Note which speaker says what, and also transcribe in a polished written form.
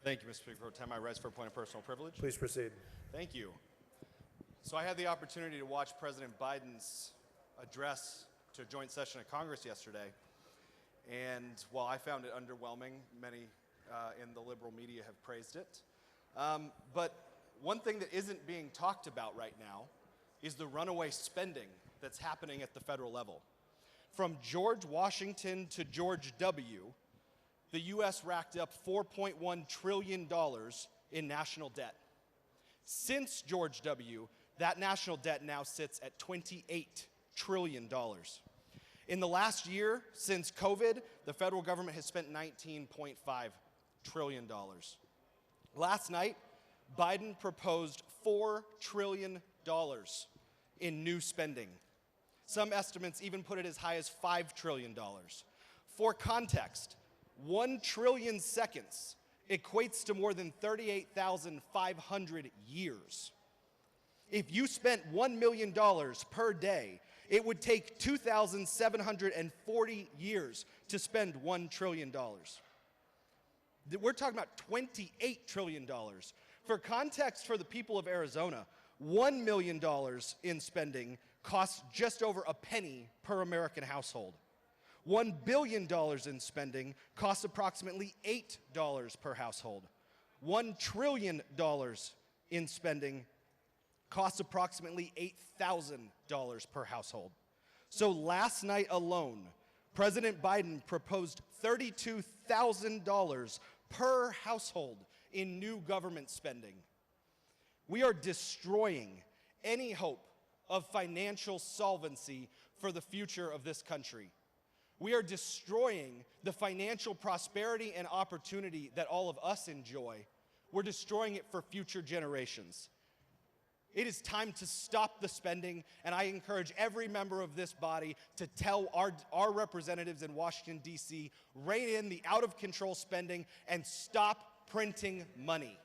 Speaker 1: Thank you, Mr. Speaker. Pro Tem. I rise for a point of personal privilege.
Speaker 2: Please proceed.
Speaker 1: Thank you. So I had the opportunity to watch President Biden's address to a joint session of Congress yesterday. And while I found it underwhelming, many in the liberal media have praised it. But one thing that isn't being talked about right now is the runaway spending that's happening at the federal level. From George Washington to George W., the U.S. racked up $4.1 trillion in national debt. Since George W., that national debt now sits at $28 trillion. In the last year, since COVID, the federal government has spent $19.5 trillion. Last night, Biden proposed $4 trillion in new spending. Some estimates even put it as high as $5 trillion. For context, 1 trillion seconds equates to more than 38,500 years. If you spent $1 million per day, it would take 2,740 years to spend $1 trillion. We're talking about $28 trillion. For context for the people of Arizona, $1 million in spending costs just over a penny per American household. $1 billion in spending costs approximately $8 per household. $1 trillion in spending costs approximately $8,000 per household. So last night alone, President Biden proposed $32,000 per household in new government spending. We are destroying any hope of financial solvency for the future of this country. We are destroying the financial prosperity and opportunity that all of us enjoy. We're destroying it for future generations. It is time to stop the spending, and I encourage every member of this body to tell our representatives in Washington, D.C., rein in the out-of-control spending and stop printing money.